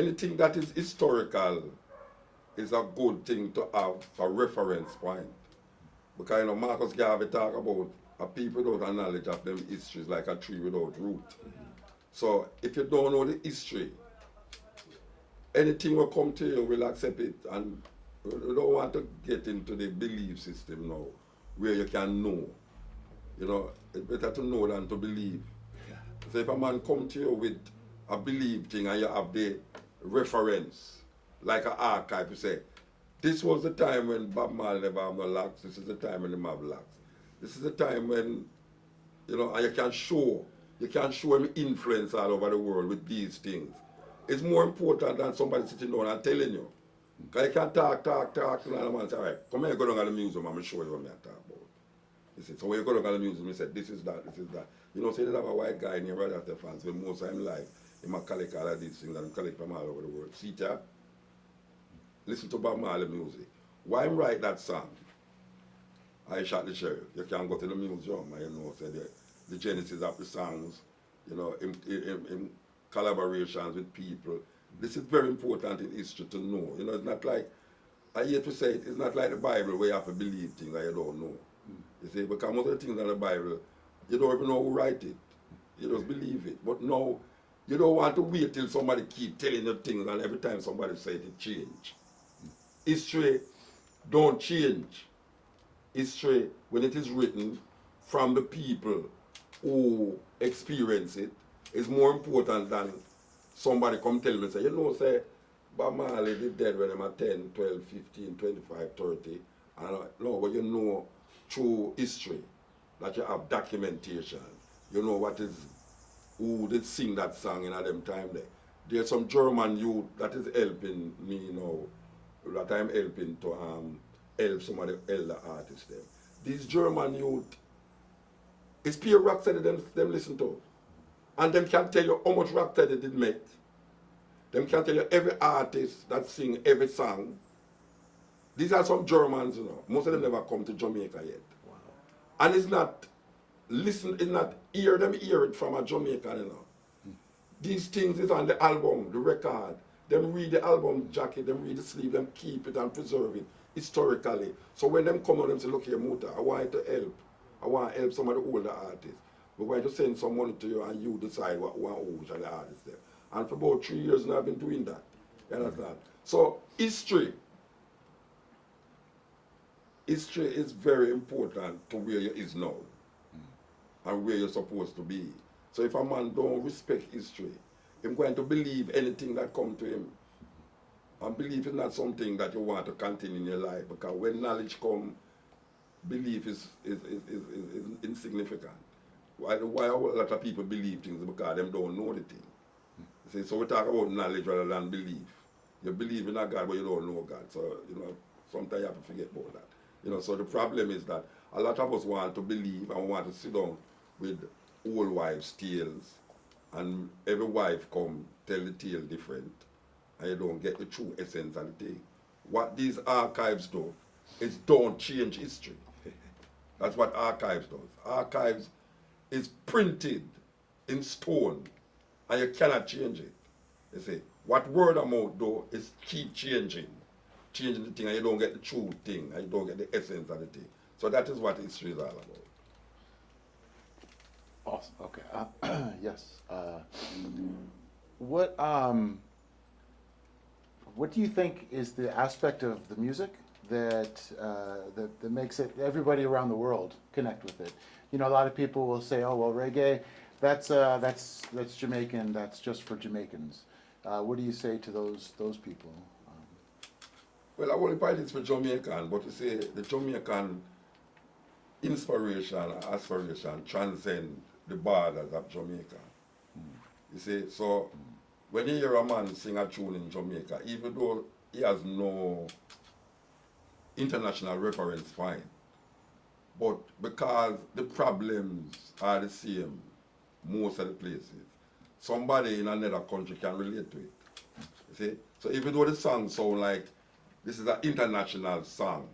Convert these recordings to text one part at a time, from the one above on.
Anything that is historical is a good thing to have a reference point. Because you know, Marcus Garvey talk about a people without a knowledge of them history is like a tree without root. So if you don't know the history, anything will come to you, will accept it, and you don't want to get into the belief system now, where you can know. You know, it's better to know than to believe. So if a man come to you with a belief thing and you have the reference, like an archive, you say, this was the time when Bob Marley never have no locks, this is the time when he have locks. This is the time when, you know, and you can show him influence all over the world with these things. It's more important than somebody sitting down and telling you. Because you can talk, and the man say, all right, come here, go down to the museum, I'm going to show you what I talk about. He said, so when you go down to the museum, he said, this is that. You know, say they have a white guy named Roger Steffens, when most of him life, he might collect all of these things and collect from all over the world. See, listen to Bob Marley music. Why him write that song? I shot the sheriff. You can go to the museum and you know, say the genesis of the songs, you know, in collaborations with people. This is very important in history to know. You know, it's not like, I hate to say it, it's not like the Bible where you have to believe things that you don't know. You see, because most of the things in the Bible, you don't even know who write it. You just believe it. But now, you don't want to wait till somebody keep telling you things and every time somebody says it change. History don't change. History, when it is written from the people who experience it, is more important than somebody come tell me, say, you know, say, Bob Marley did dead when I'm 10, 12, 15, 25, 30. And no, but you know through history that you have documentation. You know what is, who did sing that song in them time there. There's some German youth that is helping me now, that I'm helping to help some of the elder artists there. These German youth, it's pure Rocksteady them listen to. And them can tell you how much Rocksteady did make. Them can tell you every artist that sing every song. These are some Germans, you know. Most of them never come to Jamaica yet. Wow. And it's not, it's not hear it from a Jamaican, you know. These things is on the album, the record. Them read the album jacket, them read the sleeve, them keep it and preserve it historically. So when them come out, them say, look here, Muta, I want you to help. I want to help some of the older artists. We're going to send some money to you and you decide what which are the artists there. And for about 3 years now I've been doing that. You understand? So history is very important to where you is now and where you're supposed to be. So if a man don't respect history, he's going to believe anything that comes to him. And belief is not something that you want to continue in your life, because when knowledge comes, belief is insignificant. Why a lot of people believe things? Because they don't know the thing. See, so we talk about knowledge rather than belief. You believe in a God, but you don't know God. So, you know, sometimes you have to forget about that. You know, so the problem is that a lot of us want to believe and want to sit down with old wives' tales, and every wife come tell the tale different, and you don't get the true essence of the thing. What these archives do is don't change history. That's what archives does. Archives is printed in stone, and you cannot change it. You see, what word of mouth do is keep changing the thing, and you don't get the true thing, and you don't get the essence of the thing. So that is what history is all about. Awesome. Okay. Yes. What do you think is the aspect of the music that that makes it everybody around the world connect with it? You know, a lot of people will say, "Oh, well, reggae, that's Jamaican. That's just for Jamaicans." What do you say to those people? Well, I want to buy this for Jamaican, but you see, the Jamaican inspiration, aspiration transcend the borders of Jamaica. You see, so when you hear a man sing a tune in Jamaica, even though he has no international reference, fine. But because the problems are the same most of the places, somebody in another country can relate to it. You see? So even though the song sound like this is an international song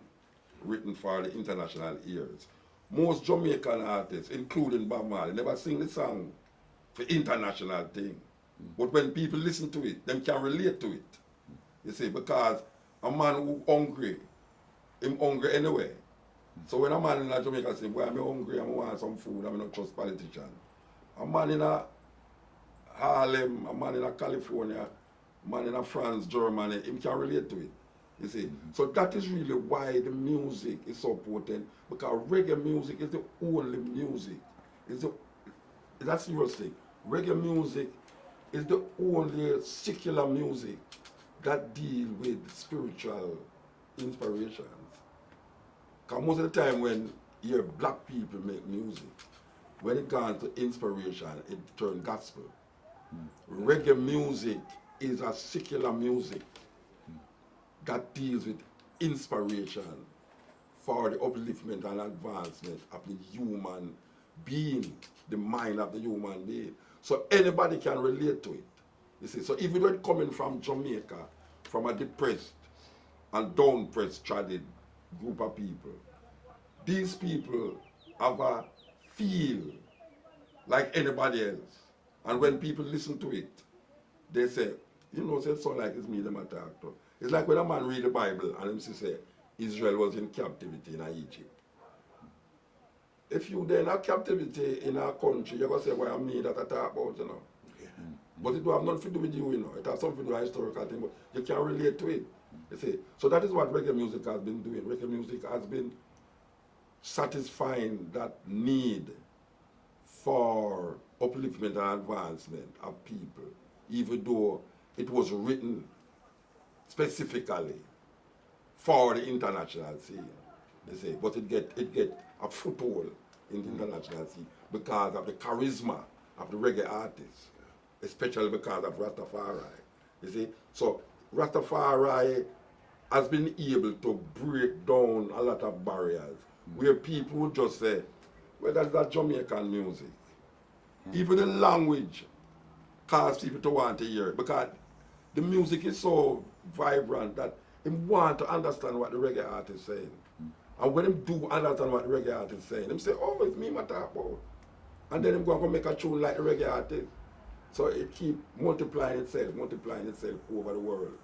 written for the international ears, most Jamaican artists, including Bob Marley, never sing the song for international thing. But when people listen to it, them can relate to it. You see, because a man who hungry, him hungry anyway. So when a man in Jamaica say, boy, I'm hungry, I want some food, I'm not trust politician. A man in a Harlem, a man in a California, a man in a France, Germany, him can relate to it. You see, so that is really why the music is so important, because reggae music is the only music. That's the serious thing. Reggae music is the only secular music that deal with spiritual inspirations. Because most of the time when you hear black people make music, when it comes to inspiration, it turns gospel. Reggae music is a secular music that deals with inspiration for the upliftment and advancement of the human being, the mind of the human being. So anybody can relate to it. You see, so even though it's coming from Jamaica, from a depressed and down-pressed, traded group of people, these people have a feel like anybody else. And when people listen to it, they say, you know, it sound like it's me them attack to. It's like when a man read the Bible and him say Israel was in captivity in Egypt. If you then in captivity in our country, you're going to say, well, I'm me that I talk about, you know. But it don't have nothing to do with you, you know. It has something to do with historical thing, but you can relate to it. You see. So that is what reggae music has been doing. Reggae music has been satisfying that need for upliftment and advancement of people, even though it was written specifically for the international scene. You see. But it get a foothold in the international scene because of the charisma of the reggae artists, especially because of Rastafari. You see, so Rastafari has been able to break down a lot of barriers where people would just say, well, that's that Jamaican music. Even the language cause people to want to hear it because the music is so vibrant that they want to understand what the reggae artist is saying. And when them do understand what the reggae artist is saying, them say, oh, it's me, my talk about. And then them go and make a tune like the reggae artist. So it keep multiplying itself over the world.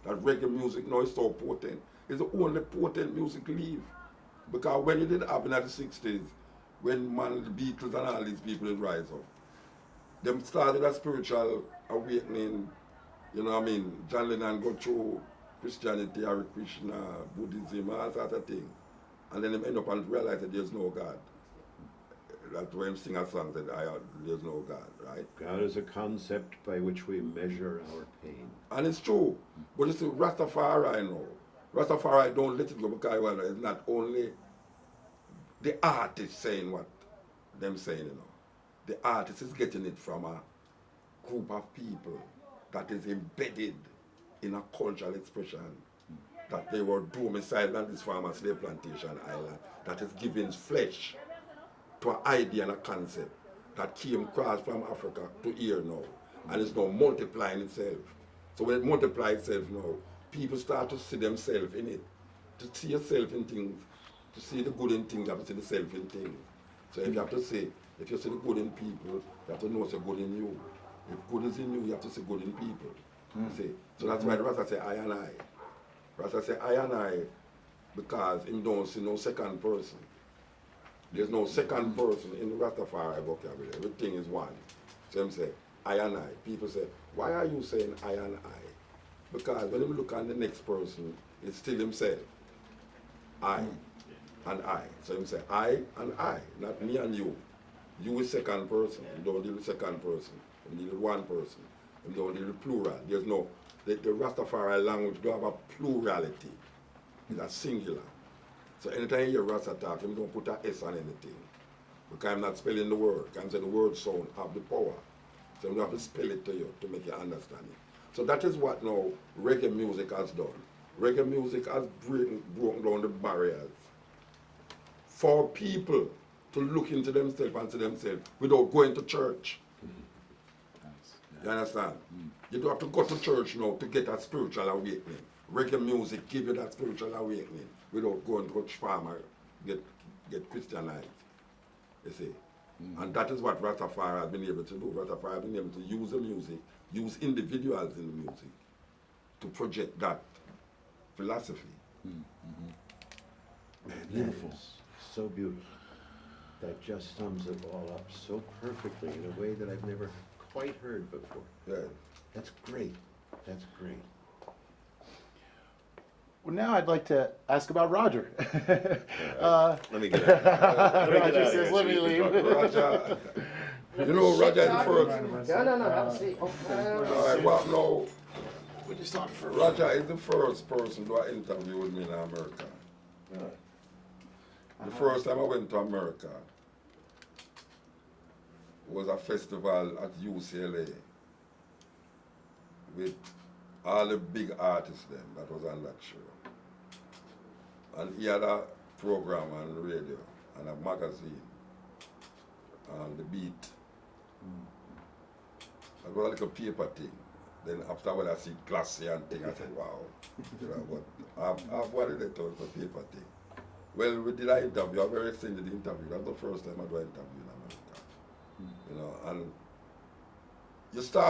That reggae music now is so potent. It's the only potent music live. Because when it did happen in the 60s, when man, the Beatles and all these people did rise up, them started a spiritual awakening, you know what I mean? John Lennon go through Christianity, Hare Krishna, Buddhism, all sorts of things. And then them end up and realize that there's no God. That's why him sing a song that there's no God, right? God is a concept by which we measure our pain. And it's true. But you see, Rastafari, you know, Rastafari don't let it go because well, it's not only the artist saying what them saying, you know. The artist is getting it from a group of people that is embedded in a cultural expression that they were domiciled on this farmer slave plantation island that is giving flesh to an idea and a concept that came across from Africa to here now and is now multiplying itself. So when it multiplies itself now, people start to see themselves in it, to see yourself in things, to see the good in things, you have to see the self in things. So if you have to say, if you see the good in people, you have to know it's good in you. If good is in you, you have to see good in people. You see? So that's why the Rasta say I and I. Rasta say I and I because him don't see no second person. There's no second person in the Rastafari vocabulary. Everything is one. So him say I and I. People say, why are you saying I and I? Because when you look at the next person, it's still himself. I and I. So him say I and I, not me and you. You is second person. You don't deal with second person. You deal with one person. You don't deal with plural. There's no, the Rastafari language don't have a plurality. It's a singular. So anytime you hear Rasta talk, him don't put an S on anything. Because I'm not spelling the word. Because I'm saying the word sound have the power. So you have to spell it to you to make you understand it. So that is what now reggae music has done. Reggae music has broken down the barriers for people to look into themselves and to themselves without going to church. You understand? You don't have to go to church now to get a spiritual awakening. Reggae music give you that spiritual awakening without going to church farm or get Christianized. You see? And that is what Rastafari has been able to do. Rastafari has been able to use the music, use individuals in the music to project that philosophy. Man, Beautiful. that is so beautiful. That just sums it all up so perfectly in a way that I've never quite heard before. Yeah. That's great. That's great. Well, now I'd like to ask about Roger. Let me get out. Roger says, "Let me leave." Roger, you know Roger is the first. No, have a seat. All right, well, no, We just talked for Roger is the first person to interview with me in America. The first time I went to America was a festival at UCLA with all the big artists then that was on that show. And he had a program on the radio and a magazine on the beat. It was like a paper thing. Then afterward I see glassy and thing, I said, wow. You know, but I've wanted it on the paper thing. Well, we did an interview, a very extended interview. That was the first time I do an interview in America. You know, and you start